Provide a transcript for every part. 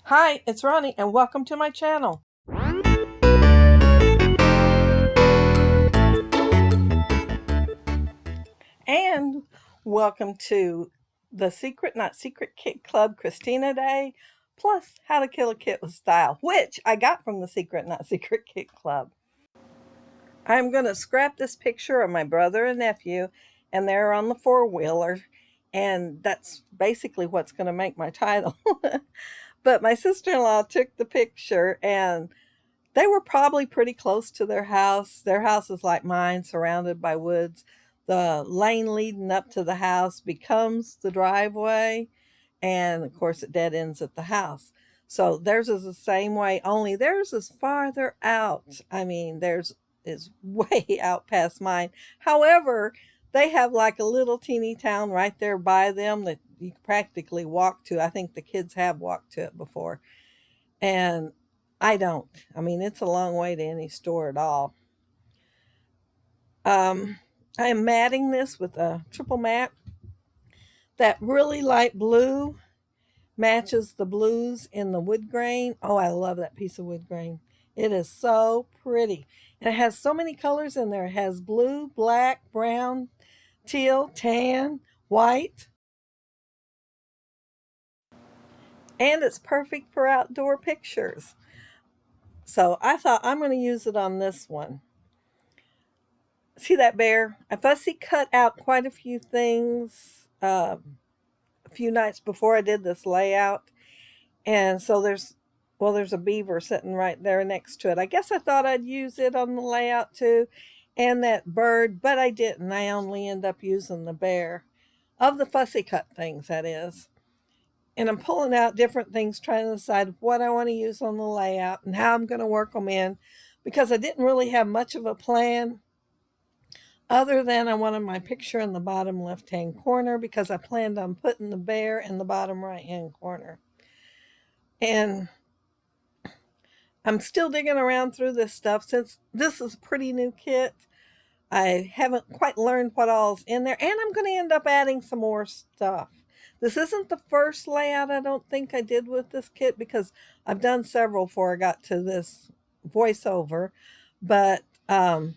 Hi, it's Ronnie and welcome to my channel. And welcome to the Secret Not Secret Kit Club Khristina Day, plus How to Kill a Kit with Style, which I got from the Secret Not Secret Kit Club. I'm going to scrap this picture of my brother and nephew, and they're on the four-wheeler, and that's basically what's going to make my title. But my sister-in-law took the picture, and they were probably pretty close to their house. Their house is like mine, surrounded by woods. The lane leading up to the house becomes the driveway, and of course, it dead ends at the house. So theirs is the same way, only theirs is farther out. I mean, theirs is way out past mine. However, they have like a little teeny town right there by them that you can practically walk to. I think the kids have walked to it before. And I don't. I mean, it's a long way to any store at all. I am matting this with a triple matte. That really light blue matches the blues in the wood grain. Oh, I love that piece of wood grain. It is so pretty. And it has so many colors in there. It has blue, black, brown, teal, tan, white. And it's perfect for outdoor pictures. So I thought I'm going to use it on this one. See that bear? I fussy cut out quite a few things a few nights before I did this layout. And so there's a beaver sitting right there next to it. I guess I thought I'd use it on the layout too, and that bird, but I didn't. I only end up using the bear. Of the fussy cut things, that is. And I'm pulling out different things, trying to decide what I want to use on the layout and how I'm going to work them in, because I didn't really have much of a plan other than I wanted my picture in the bottom left-hand corner because I planned on putting the bear in the bottom right-hand corner. And I'm still digging around through this stuff since this is a pretty new kit. I haven't quite learned what all's in there, and I'm going to end up adding some more stuff. This isn't the first layout I don't think I did with this kit because I've done several before I got to this voiceover, but I'm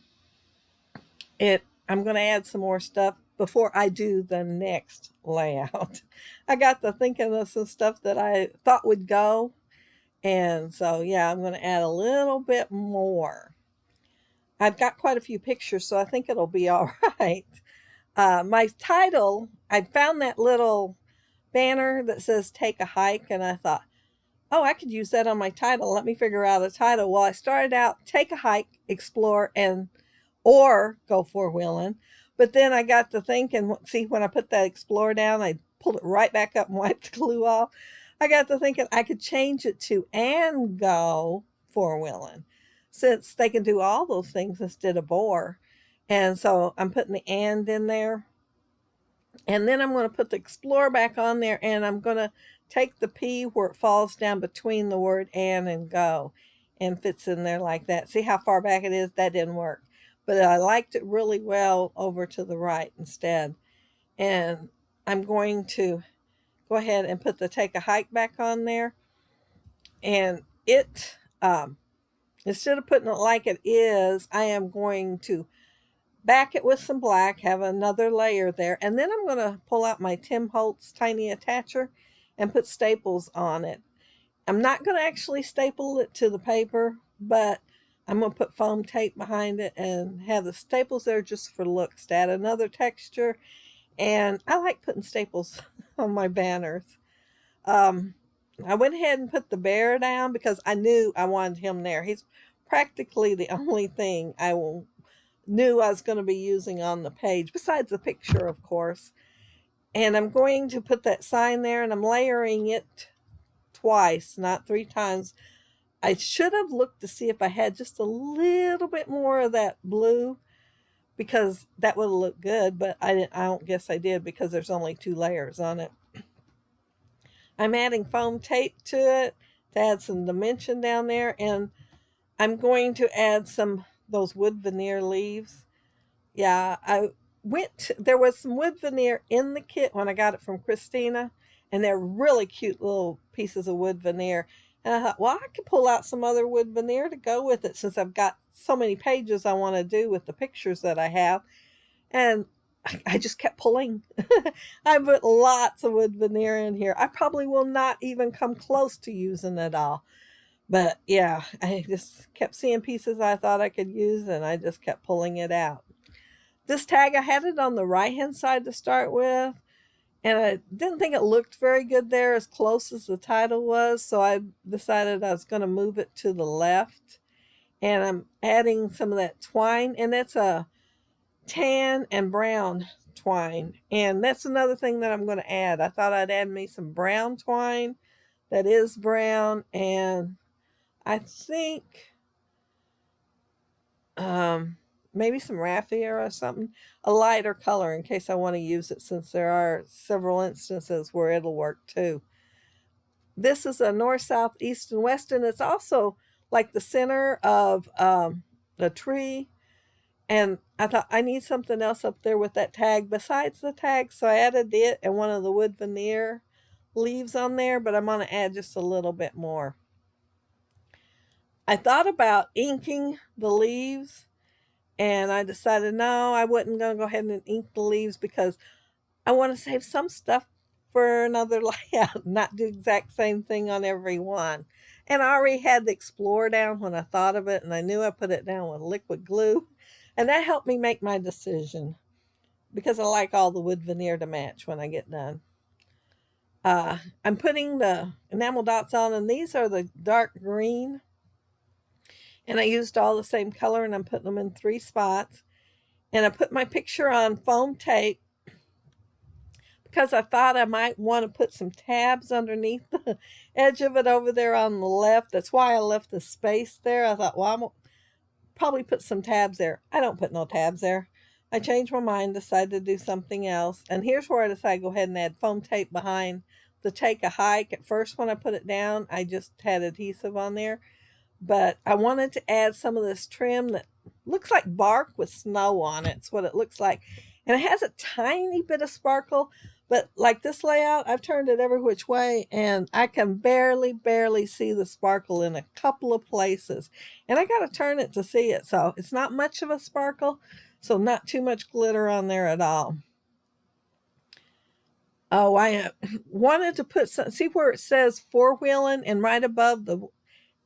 going to add some more stuff before I do the next layout. I got to thinking of some stuff that I thought would go, and so yeah, I'm going to add a little bit more. I've got quite a few pictures, so I think it'll be all right. My title, I found that little banner that says take a hike, and I thought, oh, I could use that on my title. Let me figure out a title. Well, I started out take a hike, explore, and or go four-wheeling. But then I got to thinking, see, when I put that explore down, I pulled it right back up and wiped the glue off. I got to thinking I could change it to and go four-wheeling, since they can do all those things instead of or. And so I'm putting the and in there. And then I'm going to put the explore back on there, and I'm going to take the P where it falls down between the word and go and fits in there like that. See how far back it is? That didn't work. But I liked it really well over to the right instead. And I'm going to go ahead and put the take a hike back on there. And it, instead of putting it like it is, I am going to back it with some black, have another layer there, and then I'm going to pull out my Tim Holtz tiny attacher and put staples on it. I'm not going to actually staple it to the paper, but I'm going to put foam tape behind it and have the staples there just for looks to add another texture. And I like putting staples on my banners. I went ahead and put the bear down because I knew I wanted him there. He's practically the only thing knew I was going to be using on the page, besides the picture, of course. And I'm going to put that sign there, and I'm layering it twice, not three times. I should have looked to see if I had just a little bit more of that blue, because that would have looked good, but I don't guess I did because there's only two layers on it. I'm adding foam tape to it to add some dimension down there, and I'm going to add those wood veneer leaves. Yeah, there was some wood veneer in the kit when I got it from Khristina, and they're really cute little pieces of wood veneer. And I thought, well, I could pull out some other wood veneer to go with it since I've got so many pages I want to do with the pictures that I have. And I just kept pulling. I put lots of wood veneer in here. I probably will not even come close to using it all. But yeah, I just kept seeing pieces I thought I could use, and I just kept pulling it out. This tag, I had it on the right-hand side to start with, and I didn't think it looked very good there as close as the title was, so I decided I was going to move it to the left. And I'm adding some of that twine, and it's a tan and brown twine. And that's another thing that I'm going to add. I thought I'd add me some brown twine that is brown, and I think maybe some raffia or something, a lighter color in case I want to use it, since there are several instances where it'll work too. This is a north, south, east, and west, and it's also like the center of the tree. And I thought I need something else up there with that tag besides the tag, so I added it and one of the wood veneer leaves on there, but I'm going to add just a little bit more. I thought about inking the leaves, and I decided no, I wasn't going to go ahead and ink the leaves because I want to save some stuff for another layout, not do the exact same thing on every one. And I already had the Explorer down when I thought of it, and I knew I put it down with liquid glue, and that helped me make my decision because I like all the wood veneer to match when I get done. I'm putting the enamel dots on, and these are the dark green. And I used all the same color, and I'm putting them in 3 spots. And I put my picture on foam tape because I thought I might want to put some tabs underneath the edge of it over there on the left. That's why I left the space there. I thought, well, I'm probably put some tabs there. I don't put no tabs there. I changed my mind, decided to do something else. And here's where I decided to go ahead and add foam tape behind the Take a Hike. At first, when I put it down, I just had adhesive on there. But I wanted to add some of this trim that looks like bark with snow on it. It's what it looks like. And it has a tiny bit of sparkle. But like this layout, I've turned it every which way, and I can barely see the sparkle in a couple of places. And I got to turn it to see it. So it's not much of a sparkle. So not too much glitter on there at all. Oh, I wanted to put some, see where it says Wheelin, and right above the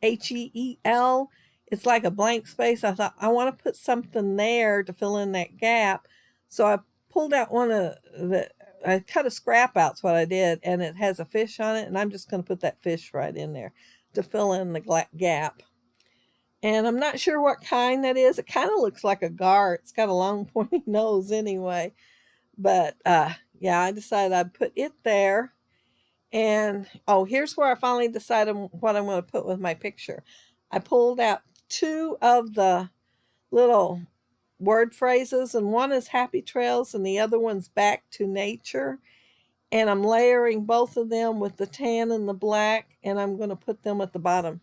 HEEL, it's like a blank space. I thought I want to put something there to fill in that gap. So I pulled out one of the, I cut a scrap out's what I did, and it has a fish on it, and I'm just going to put that fish right in there to fill in the gap. And I'm not sure what kind that is. It kind of looks like a gar. It's got a long pointy nose anyway. But yeah, I decided I'd put it there. And oh, here's where I finally decided what I'm going to put with my picture. I pulled out 2 of the little word phrases, and one is happy trails and the other one's back to nature. And I'm layering both of them with the tan and the black, and I'm going to put them at the bottom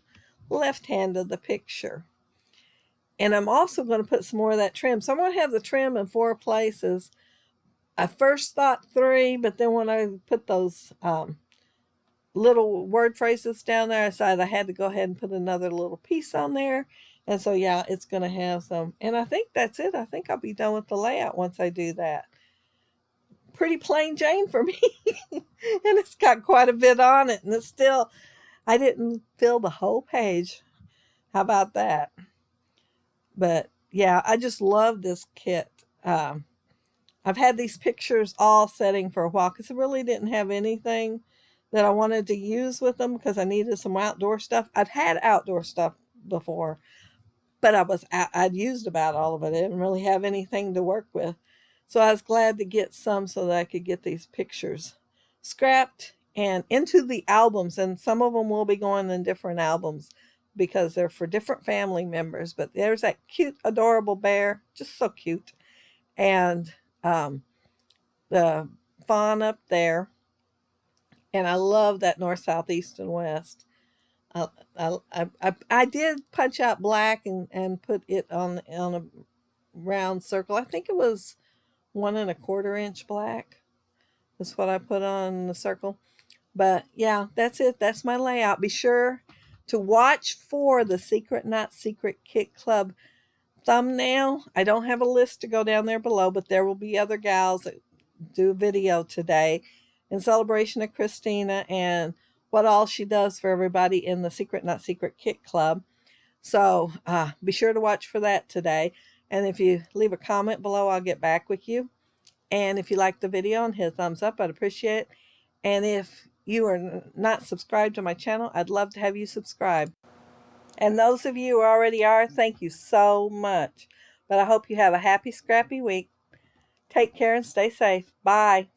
left hand of the picture. And I'm also going to put some more of that trim. So I'm going to have the trim in 4 places. I first thought 3, but then when I put those little word phrases down there, I decided I had to go ahead and put another little piece on there. And so, yeah, it's going to have some. And I think that's it. I think I'll be done with the layout once I do that. Pretty plain Jane for me. And it's got quite a bit on it. And it's still, I didn't fill the whole page. How about that? But, yeah, I just love this kit. I've had these pictures all setting for a while because I really didn't have anything that I wanted to use with them because I needed some outdoor stuff. I've had outdoor stuff before, but I'd used about all of it. I didn't really have anything to work with. So I was glad to get some so that I could get these pictures scrapped and into the albums. And some of them will be going in different albums because they're for different family members. But there's that cute, adorable bear, just so cute. And the fawn up there. And I love that north, south, east, and west. I did punch out black and put it on a round circle. I think it was 1 1/4 inch black. That's what I put on the circle. But yeah, that's it. That's my layout. Be sure to watch for the Secret Not Secret Kit Club thumbnail. I don't have a list to go down there below, but there will be other gals that do a video today in celebration of Khristina and what all she does for everybody in the Secret Not Secret Kit Club. So be sure to watch for that today. And if you leave a comment below, I'll get back with you. And if you like the video and hit a thumbs up, I'd appreciate it. And if you are not subscribed to my channel, I'd love to have you subscribe. And those of you who already are, thank you so much. But I hope you have a happy, scrappy week. Take care and stay safe. Bye.